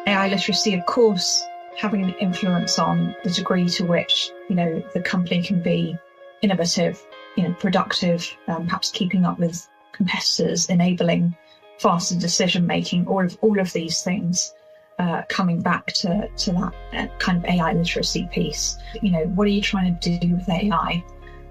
AI literacy, of course, having an influence on the degree to which, the company can be innovative, productive, perhaps keeping up with competitors, enabling faster decision making, all of these things coming back to that kind of AI literacy piece. What are you trying to do with AI?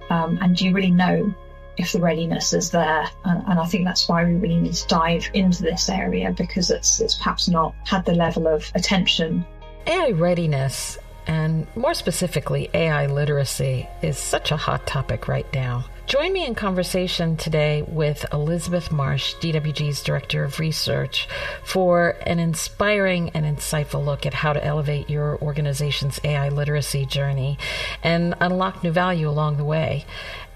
And do you really know if the readiness is there? And I think that's why we really need to dive into this area, because it's perhaps not had the level of attention. AI readiness, and more specifically AI literacy, is such a hot topic right now. Join me in conversation today with Elizabeth Marsh, DWG's Director of Research, for an inspiring and insightful look at how to elevate your organization's AI literacy journey and unlock new value along the way.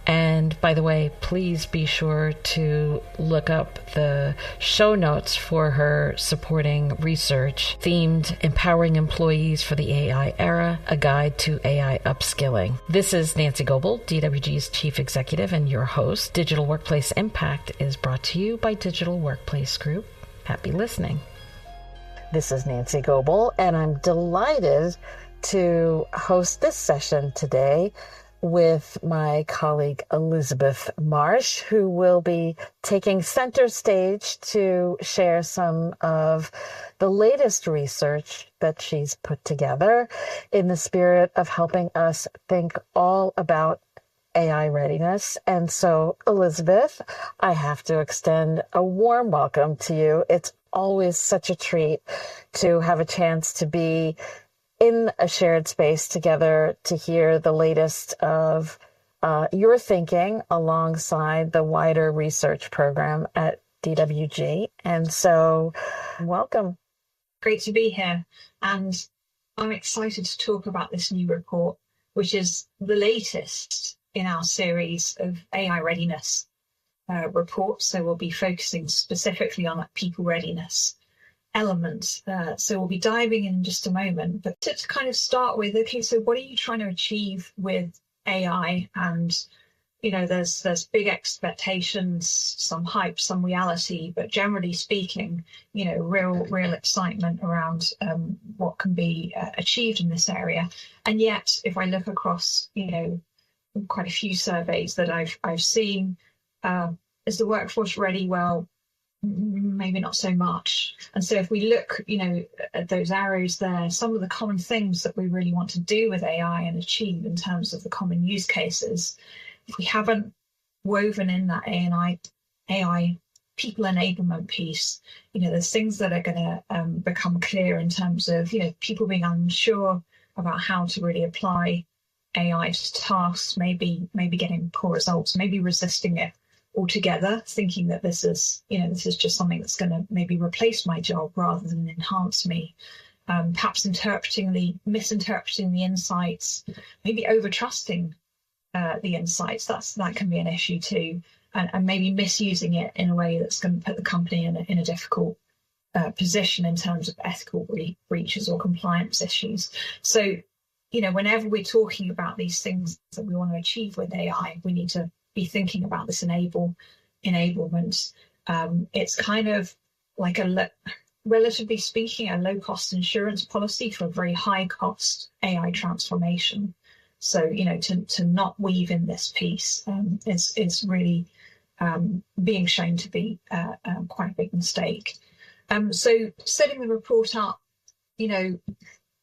And by the way, please be sure to look up the show notes for her supporting research themed Empowering Employees for the AI Era, a guide to AI upskilling. This is Nancy Goebel, DWG's Chief Executive and your host. Digital Workplace Impact is brought to you by Digital Workplace Group. Happy listening. This is Nancy Goebel, and I'm delighted to host this session today with my colleague Elizabeth Marsh, who will be taking center stage to share some of the latest research that she's put together in the spirit of helping us think all about AI readiness. And so, Elizabeth, I have to extend a warm welcome to you. It's always such a treat to have a chance to be in a shared space together to hear the latest of your thinking alongside the wider research program at DWG. And so, welcome. Great to be here. And I'm excited to talk about this new report, which is the latest in our series of AI readiness reports. So we'll be focusing specifically on that people readiness element. So we'll be diving in just a moment, but to kind of start with, okay, so what are you trying to achieve with AI? And, there's big expectations, some hype, some reality, but generally speaking, real excitement around what can be achieved in this area. And yet, if I look across, quite a few surveys that I've seen, is the workforce ready? Well, maybe not so much. And so if we look, at those arrows there, some of the common things that we really want to do with AI and achieve in terms of the common use cases, if we haven't woven in that AI people enablement piece, there's things that are going to become clear in terms of, people being unsure about how to really apply AI to tasks, maybe getting poor results, maybe resisting it altogether, thinking that this is just something that's going to maybe replace my job rather than enhance me. Perhaps misinterpreting the insights, maybe over trusting the insights. That can be an issue too, and maybe misusing it in a way that's going to put the company in a difficult position in terms of ethical breaches or compliance issues. So, whenever we're talking about these things that we want to achieve with AI, we need to be thinking about this enablement. It's kind of like relatively speaking, a low-cost insurance policy for a very high-cost AI transformation. So, to not weave in this piece is really being shown to be quite a big mistake. So, setting the report up,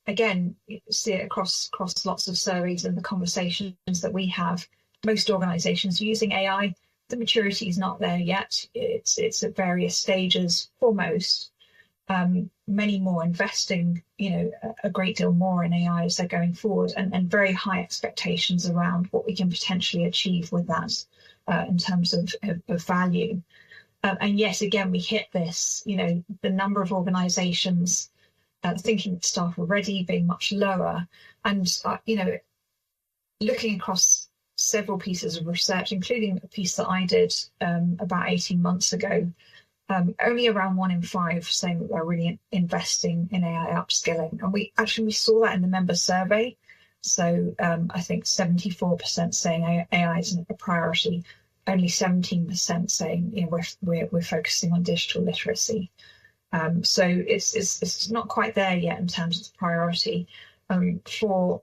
again, see it across lots of surveys and the conversations that we have. Most organizations using AI, the maturity is not there yet. It's at various stages for most. Many more investing, a great deal more in AI as they're going forward, and very high expectations around what we can potentially achieve with that in terms of value. And yet again, we hit this, the number of organizations thinking that staff are ready being much lower. And, looking across several pieces of research, including a piece that I did about 18 months ago, only around 1 in 5 saying that they're really investing in AI upskilling. And we saw that in the member survey. So I think 74% saying AI isn't a priority, only 17% saying we're focusing on digital literacy. So it's not quite there yet in terms of the priority. For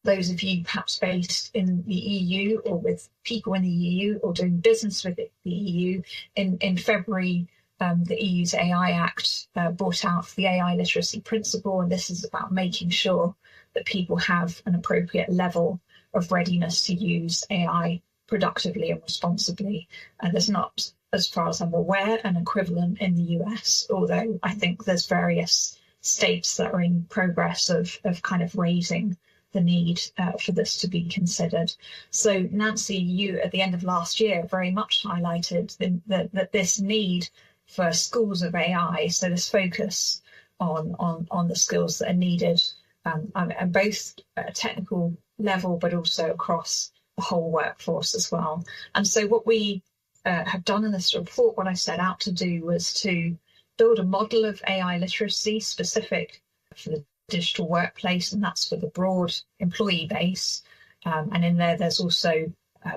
those of you perhaps based in the EU or with people in the EU or doing business with the EU, in February, the EU's AI Act brought out the AI literacy principle, and this is about making sure that people have an appropriate level of readiness to use AI productively and responsibly. And there's not, as far as I'm aware, an equivalent in the US, although I think there's various states that are in progress of kind of raising the need for this to be considered. So Nancy, you at the end of last year very much highlighted that this need for schools of AI, so this focus on the skills that are needed, and both at a technical level, but also across the whole workforce as well. And so what we have done in this report, what I set out to do was to build a model of AI literacy specific for the digital workplace, and that's for the broad employee base. And in there's also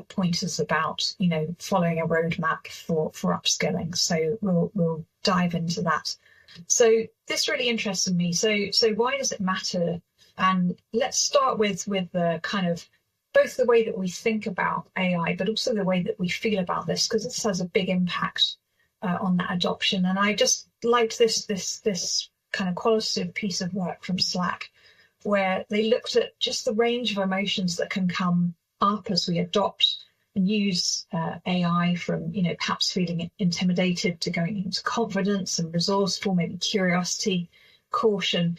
pointers about, following a roadmap for upskilling. So we'll dive into that. So this really interested me. So why does it matter? And let's start with the kind of both the way that we think about AI, but also the way that we feel about this, because this has a big impact on that adoption. And I just liked this kind of qualitative piece of work from Slack, where they looked at just the range of emotions that can come up as we adopt and use AI, from perhaps feeling intimidated to going into confidence and resourceful, maybe curiosity, caution,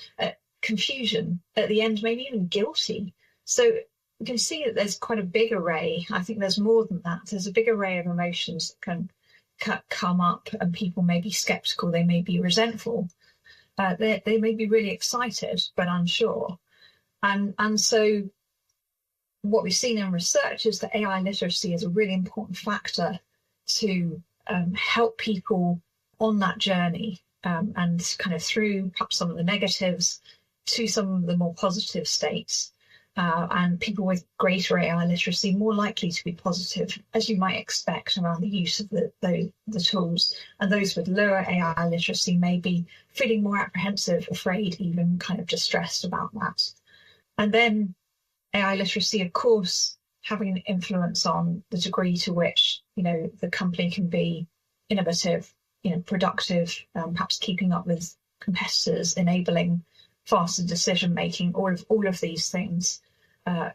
confusion, at the end maybe even guilty. So you can see that there's quite a big array. I think there's more than that. There's a big array of emotions that can come up, and people may be skeptical, they may be resentful, they may be really excited but unsure. And so what we've seen in research is that AI literacy is a really important factor to help people on that journey, and kind of through perhaps some of the negatives to some of the more positive states. And people with greater AI literacy more likely to be positive, as you might expect, around the use of the tools. And those with lower AI literacy may be feeling more apprehensive, afraid, even kind of distressed about that. And then AI literacy, of course, having an influence on the degree to which, the company can be innovative, productive, perhaps keeping up with competitors, enabling faster decision making, all of these things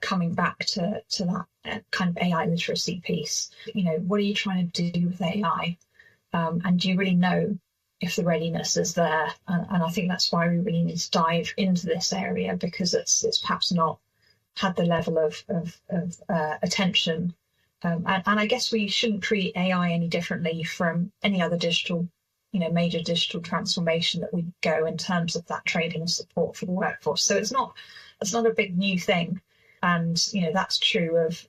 coming back to that kind of AI literacy piece. What are you trying to do with AI? And do you really know if the readiness is there? And I think that's why we really need to dive into this area, because it's perhaps not had the level of attention. And I guess we shouldn't treat AI any differently from any other digital, major digital transformation that we go in terms of that training and support for the workforce. So it's not a big new thing. And, that's true of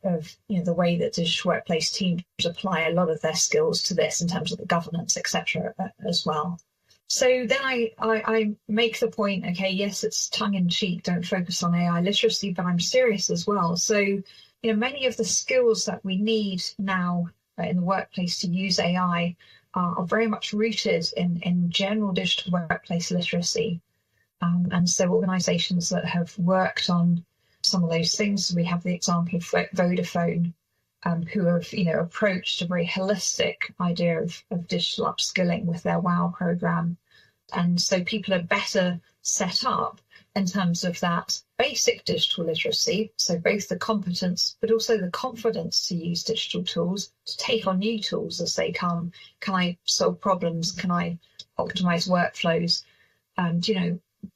the way that digital workplace teams apply a lot of their skills to this in terms of the governance, etc., as well. So then I make the point, okay, yes, it's tongue in cheek, don't focus on AI literacy, but I'm serious as well. So, many of the skills that we need now in the workplace to use AI are very much rooted in general digital workplace literacy. And so organisations that have worked on some of those things, we have the example of Vodafone, who have approached a very holistic idea of digital upskilling with their WOW program. And so people are better set up in terms of that basic digital literacy, so both the competence but also the confidence to use digital tools, to take on new tools as they come. Can I solve problems? Can I optimize workflows?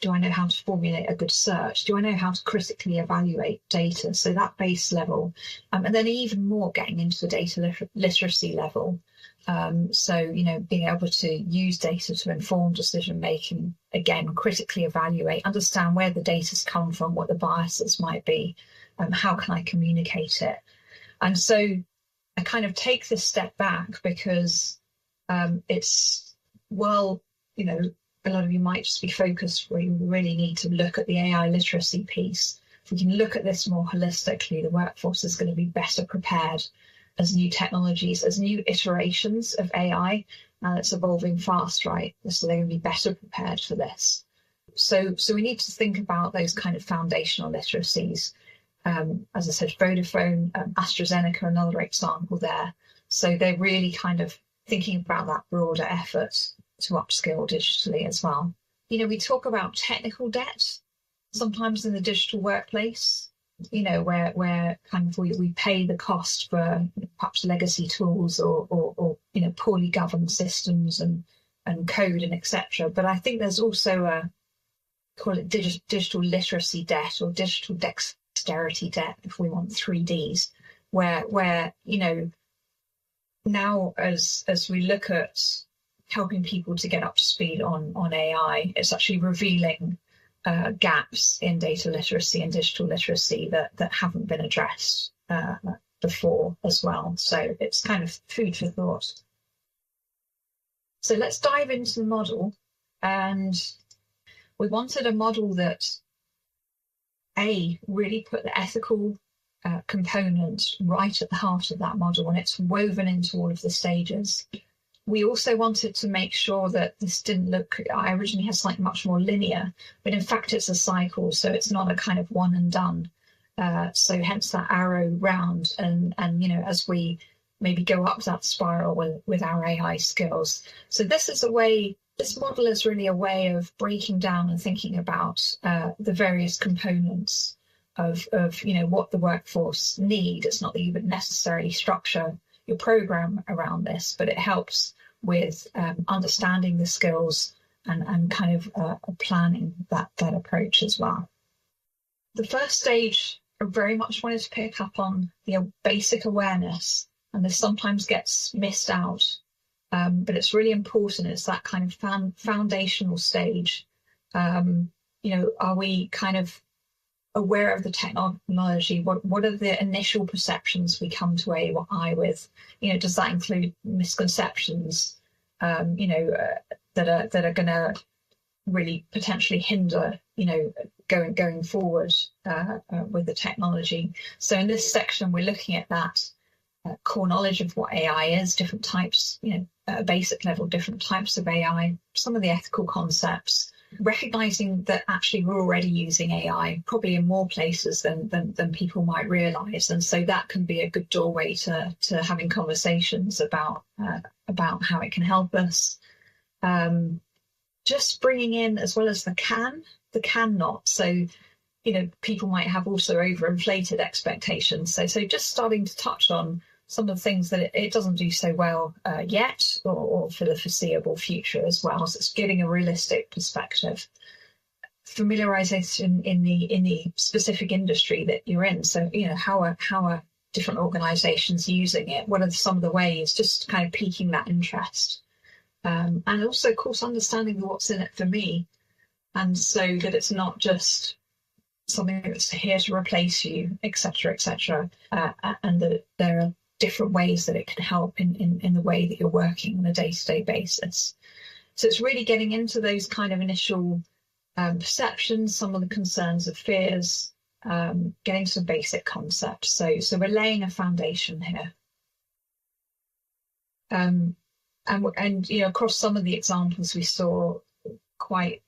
Do I know how to formulate a good search? Do I know how to critically evaluate data? So that base level, and then even more getting into the data literacy level. So, being able to use data to inform decision making, again, critically evaluate, understand where the data's come from, what the biases might be, how can I communicate it? And so I kind of take this step back because it's, a lot of you might just be focused where you really need to look at the AI literacy piece. If we can look at this more holistically, the workforce is going to be better prepared as new technologies, as new iterations of AI, and it's evolving fast, right? So they're going to be better prepared for this. So we need to think about those kind of foundational literacies. As I said, Vodafone, AstraZeneca, another example there. So they're really kind of thinking about that broader effort to upskill digitally as well. We talk about technical debt sometimes in the digital workplace, where kind of we pay the cost for perhaps legacy tools or poorly governed systems and code and etc. But I think there's also call it digital literacy debt or digital dexterity debt, if we want 3Ds, where now as we look at helping people to get up to speed on AI, it's actually revealing gaps in data literacy and digital literacy that haven't been addressed before as well. So it's kind of food for thought. So let's dive into the model. And we wanted a model that, really put the ethical component right at the heart of that model, and it's woven into all of the stages. We also wanted to make sure that this didn't look, I originally had something much more linear, but in fact it's a cycle, so it's not a kind of one and done. So hence that arrow round, and as we maybe go up that spiral with our AI skills. So this model is really a way of breaking down and thinking about the various components of what the workforce need. It's not that you would necessarily structure your program around this, but it helps with understanding the skills and kind of planning that approach as well. The first stage, I very much wanted to pick up on the basic awareness, and this sometimes gets missed out, but it's really important. It's that kind of foundational stage. Are we kind of aware of the technology? What are the initial perceptions we come to AI with? Does that include misconceptions, that are going to really potentially hinder, going forward with the technology? So in this section, we're looking at that core knowledge of what AI is, different types, at a basic level, different types of AI, some of the ethical concepts, recognizing that actually we're already using AI probably in more places than people might realize. And so that can be a good doorway to having conversations about how it can help us. Just bringing in, as well as the can not. So, people might have also overinflated expectations. So just starting to touch on some of the things that it doesn't do so well yet, or for the foreseeable future as well. So it's getting a realistic perspective. Familiarization in the specific industry that you're in. So, how are different organizations using it? What are some of the ways? Just kind of piquing that interest. And also, of course, understanding what's in it for me. And so that it's not just something that's here to replace you, etc., etc. And that there are different ways that it can help in the way that you're working on a day-to-day basis. So it's really getting into those kind of initial perceptions, some of the concerns of fears, getting some basic concepts. So we're laying a foundation here. And across some of the examples we saw quite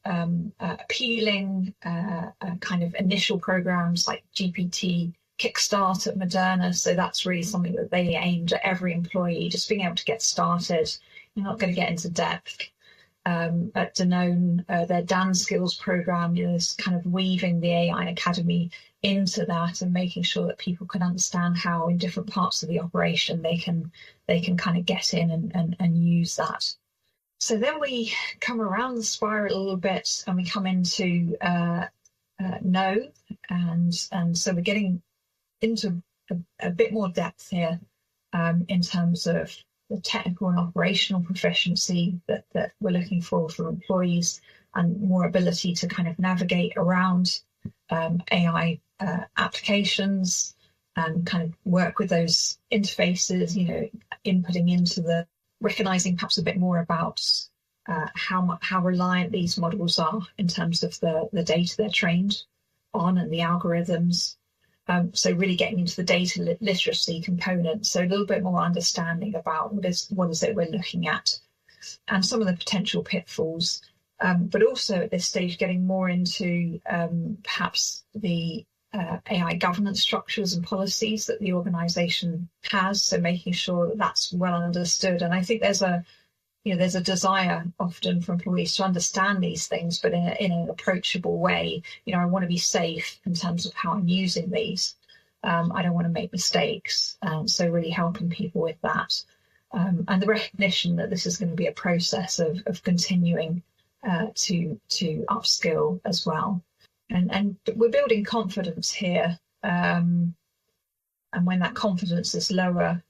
appealing kind of initial programs like GPT Kickstart at Moderna. So that's really something that they aimed at every employee, just being able to get started. You're not going to get into depth. At Danone, their Dan Skills program is kind of weaving the AI Academy into that and making sure that people can understand how in different parts of the operation they can kind of get in and use that. So then we come around the spiral a little bit and we come into know, and so we're getting into a bit more depth here in terms of the technical and operational proficiency that we're looking for employees, and more ability to kind of navigate around AI applications and kind of work with those interfaces, inputting into the, recognizing perhaps a bit more about how reliant these models are in terms of the data they're trained on and the algorithms. So really getting into the data literacy component. So a little bit more understanding about what is it we're looking at and some of the potential pitfalls. But also at this stage, getting more into perhaps the AI governance structures and policies that the organisation has. So making sure that that's well understood. And I think there's a desire often for employees to understand these things, but in an approachable way. I want to be safe in terms of how I'm using these. I don't want to make mistakes. So really helping people with that. And the recognition that this is going to be a process of continuing to upskill as well. And we're building confidence here. And when that confidence is lower,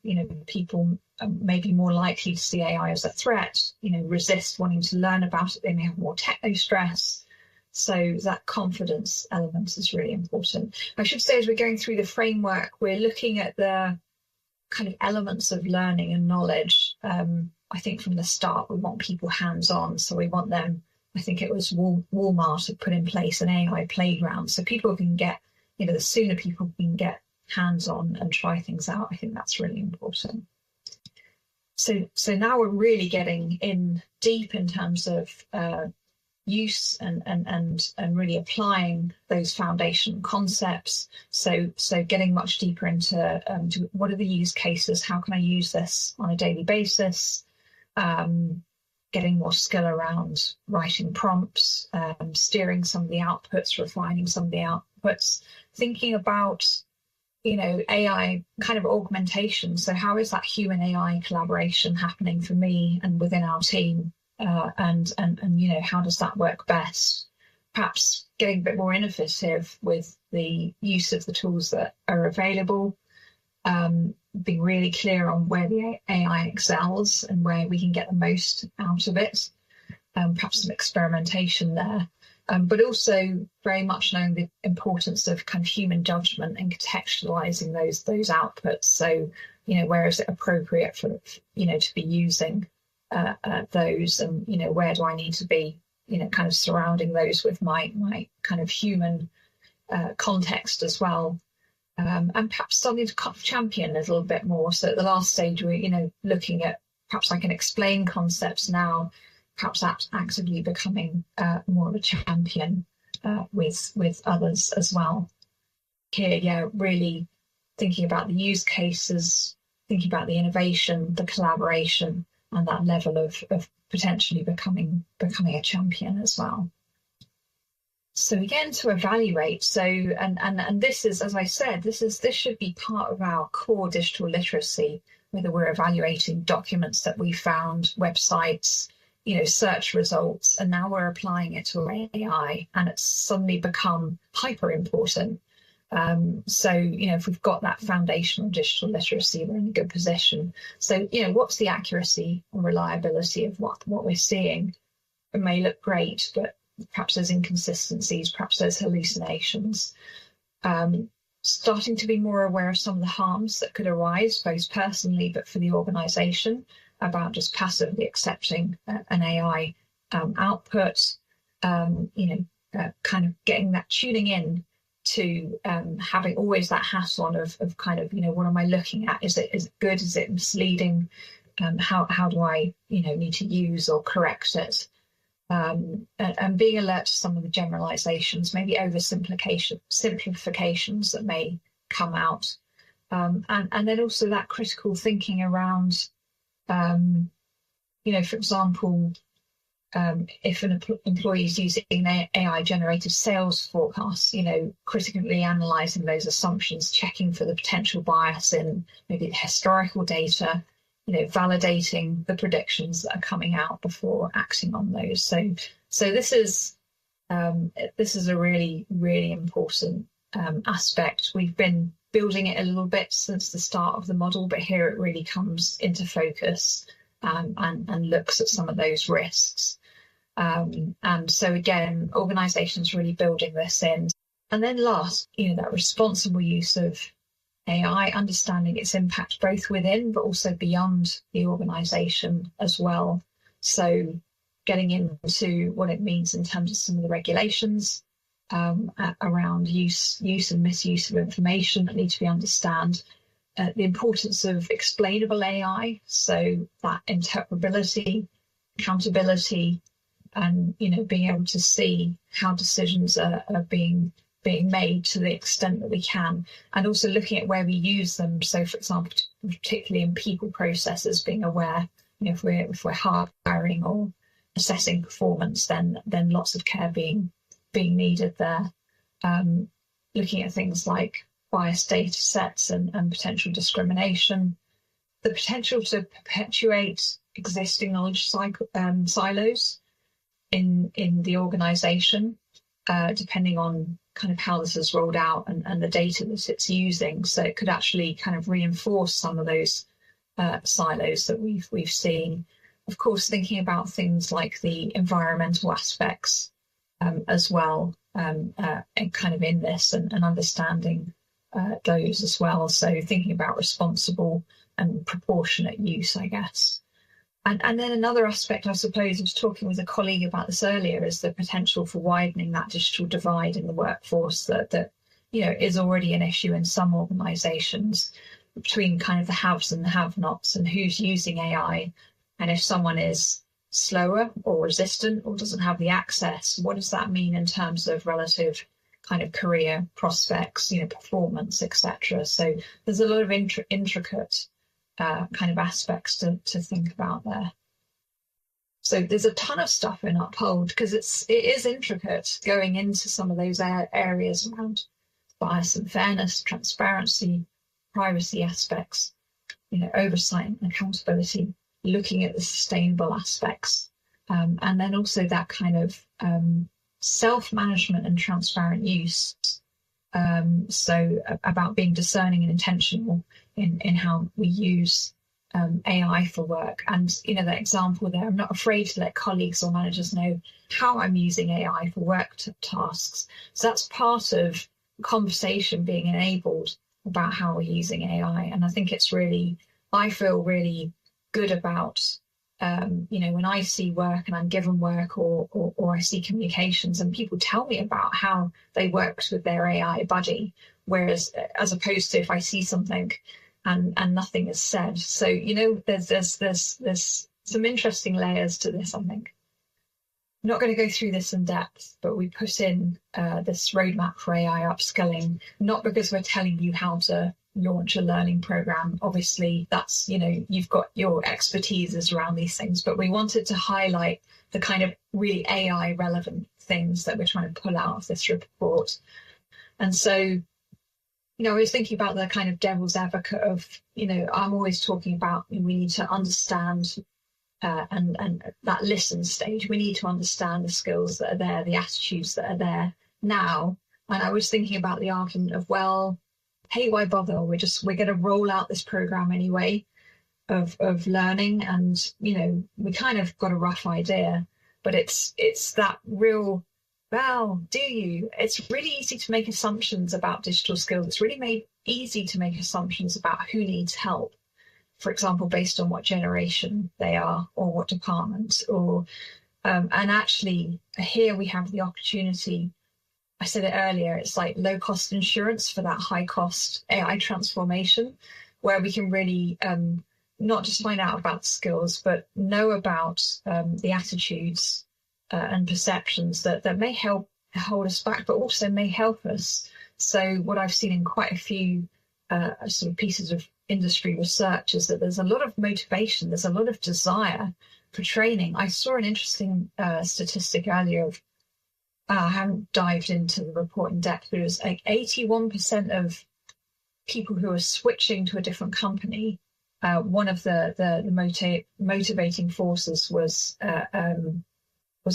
people may be more likely to see AI as a threat, resist wanting to learn about it. They may have more techno stress. So that confidence element is really important. I should say, as we're going through the framework, we're looking at the kind of elements of learning and knowledge. I think from the start, we want people hands-on. So we want them, I think it was Walmart had put in place an AI playground. So people can get, the sooner people can get hands-on and try things out, I think that's really important. So now we're really getting in deep in terms of use and really applying those foundation concepts. So getting much deeper into what are the use cases? How can I use this on a daily basis? Getting more skill around writing prompts, steering some of the outputs, refining some of the outputs, thinking about AI kind of augmentation. So how is that human AI collaboration happening for me and within our team? And how does that work best? Perhaps getting a bit more innovative with the use of the tools that are available, being really clear on where the AI excels and where we can get the most out of it. Perhaps some experimentation there. But also very much knowing the importance of kind of human judgment and contextualizing those outputs. So, where is it appropriate for, to be using those, and, where do I need to be, kind of surrounding those with my kind of human context as well. And perhaps starting to champion a little bit more. So at the last stage, we're, looking at perhaps I can explain concepts now, perhaps actively becoming more of a champion with others as well. Here, really thinking about the use cases, thinking about the innovation, the collaboration, and that level of potentially becoming a champion as well. So again, to evaluate. So and this is, as I said, this should be part of our core digital literacy, whether we're evaluating documents that we found, websites, search results, and now we're applying it to AI, and it's suddenly become hyper important. So, if we've got that foundational digital literacy, we're in a good position. So, what's the accuracy and reliability of what we're seeing? It may look great, but perhaps there's inconsistencies, perhaps there's hallucinations. Starting to be more aware of some of the harms that could arise, both personally, but for the organisation, about just passively accepting an AI output, kind of getting that tuning in to having always that hat on of kind of, what am I looking at? Is it good? Is it misleading? How do I, need to use or correct it? And being alert to some of the generalizations, maybe simplifications that may come out. And then also that critical thinking around, for example, if an employee is using AI-generated sales forecasts, critically analysing those assumptions, checking for the potential bias in maybe the historical data, validating the predictions that are coming out before acting on those. So this is a really, really important aspect. We've been building it a little bit since the start of the model, but here it really comes into focus and looks at some of those risks. And so again, organisations really building this in. And then last, that responsible use of AI, understanding its impact both within but also beyond the organisation as well. So getting into what it means in terms of some of the regulations, around use and misuse of information that need to be understood. The importance of explainable AI, so that interpretability, accountability, and being able to see how decisions are being made to the extent that we can, and also looking at where we use them. So, for example, particularly in people processes, being aware, if we're hiring or assessing performance, then lots of care being needed there. Looking at things like biased data sets and potential discrimination, the potential to perpetuate existing knowledge silos in the organisation, depending on kind of how this is rolled out and the data that it's using. So it could actually kind of reinforce some of those silos that we've seen. Of course, thinking about things like the environmental aspects as well, and kind of in this and understanding those as well. So thinking about responsible and proportionate use, I guess. And then another aspect, I suppose, I was talking with a colleague about this earlier, is the potential for widening that digital divide in the workforce that is already an issue in some organisations, between kind of the haves and the have-nots and who's using AI. And if someone is slower or resistant or doesn't have the access, what does that mean in terms of relative kind of career prospects, performance, etc. So there's a lot of intricate kind of aspects to think about there. So there's a ton of stuff in Uphold, because it is intricate, going into some of those areas around bias and fairness, transparency, privacy aspects, oversight and accountability, looking at the sustainable aspects, and then also that kind of self-management and transparent use. So about being discerning and intentional in how we use AI for work. And, that example there, I'm not afraid to let colleagues or managers know how I'm using AI for work tasks. So that's part of conversation being enabled about how we're using AI. And I think I feel really good about, when I see work and I'm given work or I see communications and people tell me about how they worked with their AI buddy, whereas as opposed to if I see something and nothing is said. So, there's some interesting layers to this, I think. I'm not going to go through this in depth, but we put in this roadmap for AI upskilling, not because we're telling you how to launch a learning program. Obviously, that's, you've got your expertises around these things, but we wanted to highlight the kind of really AI relevant things that we're trying to pull out of this report. And so, I was thinking about the kind of devil's advocate of, I'm always talking about we need to understand and that listen stage. We need to understand the skills that are there, the attitudes that are there now. And I was thinking about the argument of, well, hey, why bother? We're going to roll out this program anyway of learning, and we kind of got a rough idea, but it's that real, well, do you? It's really easy to make assumptions about digital skills. It's really made easy to make assumptions about who needs help, for example, based on what generation they are or what department, or and actually here we have the opportunity. I said it earlier, it's like low cost insurance for that high cost AI transformation, where we can really not just find out about skills, but know about the attitudes and perceptions that may hold us back, but also may help us. So what I've seen in quite a few sort of pieces of industry research is that there's a lot of motivation, there's a lot of desire for training. I saw an interesting statistic earlier of, I haven't dived into the report in depth, but it was like 81% of people who are switching to a different company, one of the motivating forces was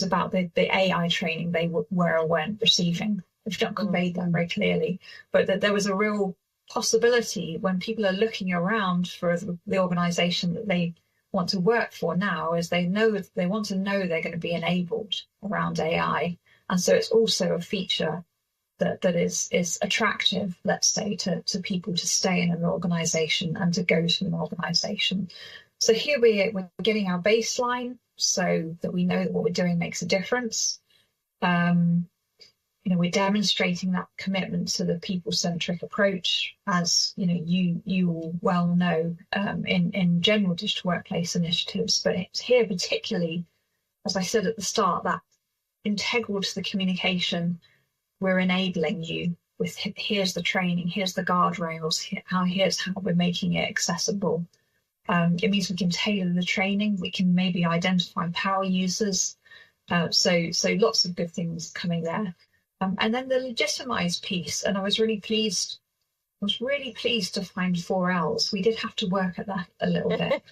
about the AI training they were or weren't receiving. I've not conveyed that very clearly, but that there was a real possibility when people are looking around for the organisation that they want to work for now, is they want to know they're going to be enabled around AI. And so it's also a feature that is attractive, let's say, to people to stay in an organisation and to go to an organisation. So here we're getting our baseline so that we know that what we're doing makes a difference. we're demonstrating that commitment to the people-centric approach, as you all well know, in general digital workplace initiatives, but it's here particularly, as I said at the start, that integral to the communication. We're enabling you with here's the training, here's the guardrails, here's how we're making it accessible. It means we can tailor the training, we can maybe identify power users. So lots of good things coming there. And then the legitimize piece, and I was really pleased to find 4 Ls. We did have to work at that a little bit.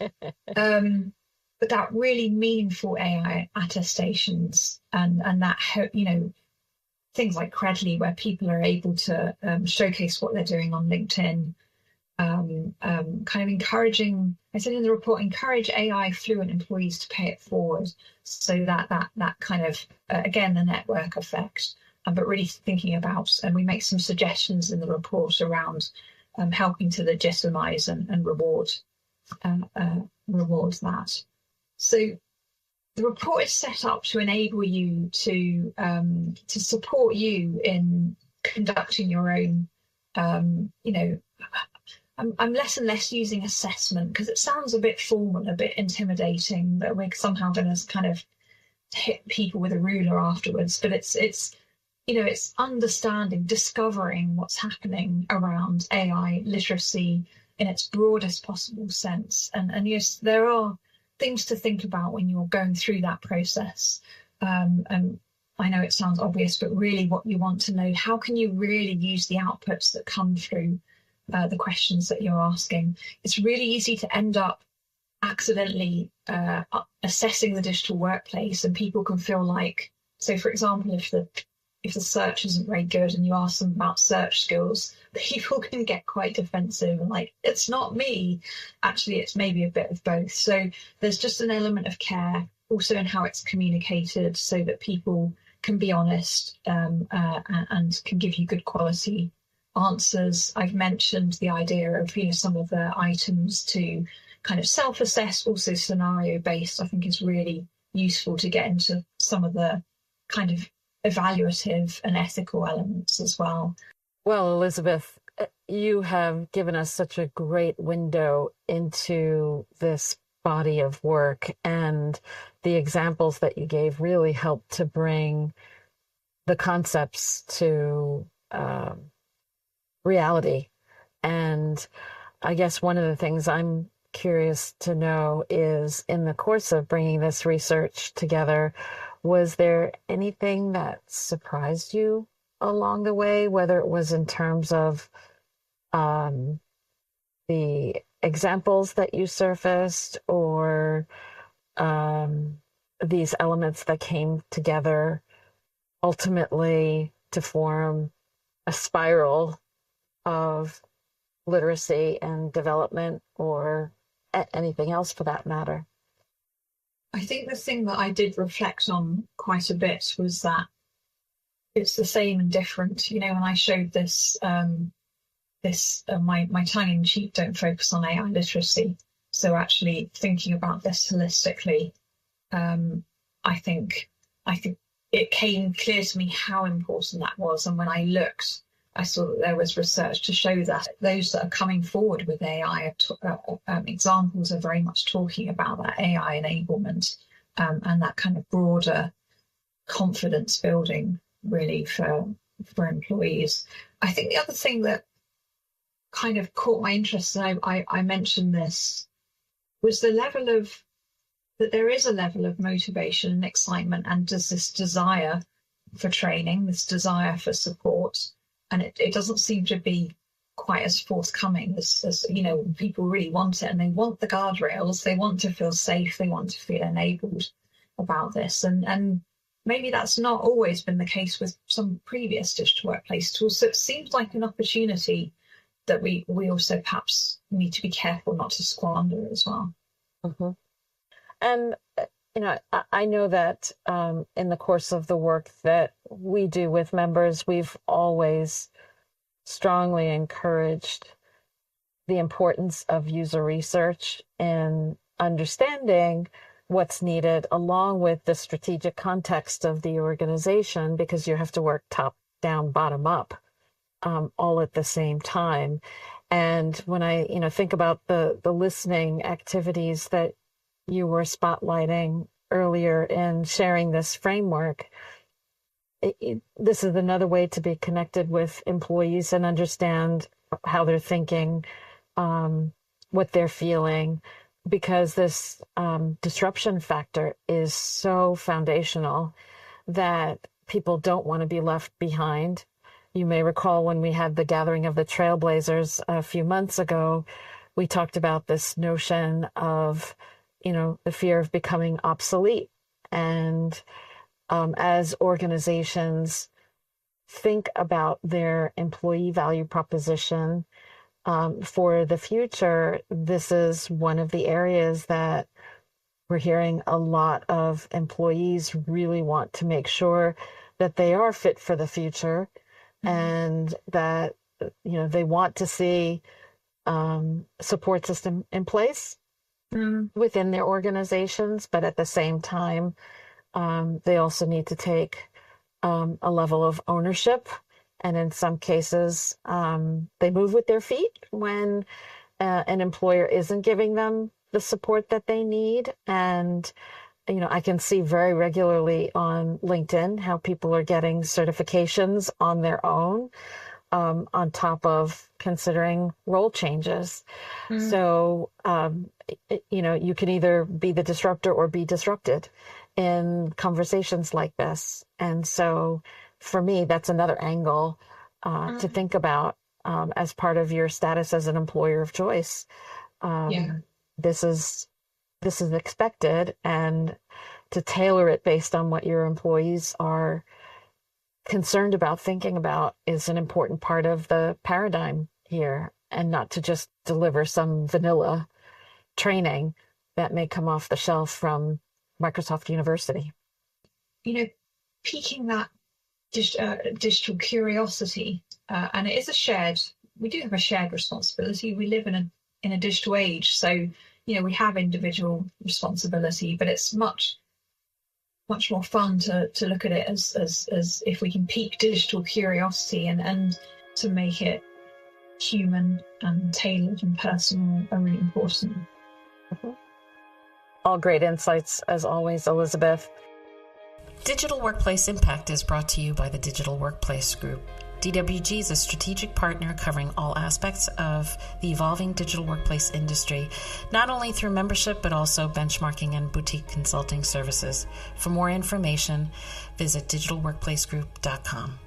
But that really meaningful AI attestations and that, things like Credly, where people are able to showcase what they're doing on LinkedIn, kind of encouraging, I said in the report, encourage AI fluent employees to pay it forward. So that kind of, again, the network effect, but really thinking about, and we make some suggestions in the report around helping to legitimize and reward that. So the report is set up to enable you to support you in conducting your own, I'm less and less using assessment because it sounds a bit formal, a bit intimidating, that we're somehow going to kind of hit people with a ruler afterwards. But it's understanding, discovering what's happening around AI literacy in its broadest possible sense. And yes, there are things to think about when you're going through that process. And I know it sounds obvious, but really what you want to know, how can you really use the outputs that come through the questions that you're asking? It's really easy to end up accidentally assessing the digital workplace, and people can feel like, so for example, if the search isn't very good and you ask them about search skills, people can get quite defensive and like, it's not me. Actually, it's maybe a bit of both. So there's just an element of care also in how it's communicated so that people can be honest and can give you good quality answers. I've mentioned the idea of, some of the items to kind of self-assess, also scenario-based, I think is really useful to get into some of the kind of evaluative and ethical elements as well. Well, Elizabeth, you have given us such a great window into this body of work, and the examples that you gave really helped to bring the concepts to reality. And I guess one of the things I'm curious to know is, in the course of bringing this research together, was there anything that surprised you along the way, whether it was in terms of the examples that you surfaced or these elements that came together ultimately to form a spiral of literacy and development, or anything else for that matter? I think the thing that I did reflect on quite a bit was that it's the same and different. When I showed this, my tongue-in-cheek don't focus on AI literacy. So actually thinking about this holistically, I think it came clear to me how important that was. And when I looked, I saw that there was research to show that those that are coming forward with AI examples are very much talking about that AI enablement and that kind of broader confidence building really for employees. I think the other thing that kind of caught my interest, and I mentioned this, was the level of, that there is a level of motivation and excitement, and does this desire for training, this desire for support, and it doesn't seem to be quite as forthcoming as people really want it, and they want the guardrails, they want to feel safe, they want to feel enabled about this, and maybe that's not always been the case with some previous digital workplace tools. So it seems like an opportunity that we also perhaps need to be careful not to squander as well. Mm-hmm. And I know that in the course of the work that we do with members, we've always strongly encouraged the importance of user research and understanding what's needed along with the strategic context of the organization, because you have to work top down, bottom up, all at the same time. And when I, think about the listening activities that you were spotlighting earlier in sharing this framework, this is another way to be connected with employees and understand how they're thinking, what they're feeling, because this disruption factor is so foundational that people don't want to be left behind. You may recall when we had the gathering of the Trailblazers a few months ago, we talked about this notion of, the fear of becoming obsolete. And as organizations think about their employee value proposition for the future, this is one of the areas that we're hearing a lot of employees really want to make sure that they are fit for the future, and that, they want to see support system in place within their organizations, but at the same time, they also need to take a level of ownership. And in some cases, they move with their feet when an employer isn't giving them the support that they need. And, I can see very regularly on LinkedIn how people are getting certifications on their own, on top of considering role changes. So, you can either be the disruptor or be disrupted in conversations like this. And so for me, that's another angle to think about as part of your status as an employer of choice. This is expected, and to tailor it based on what your employees are concerned about, thinking about, is an important part of the paradigm here, and not to just deliver some vanilla training that may come off the shelf from Microsoft University. Piquing that digital curiosity, and it is we do have a shared responsibility. We live in a digital age, so we have individual responsibility, but it's much more fun to look at it as if we can pique digital curiosity and to make it human and tailored and personal are really important. All great insights as always, Elizabeth. Digital Workplace Impact is brought to you by the Digital Workplace Group. DWG is a strategic partner covering all aspects of the evolving digital workplace industry, not only through membership, but also benchmarking and boutique consulting services. For more information, visit digitalworkplacegroup.com.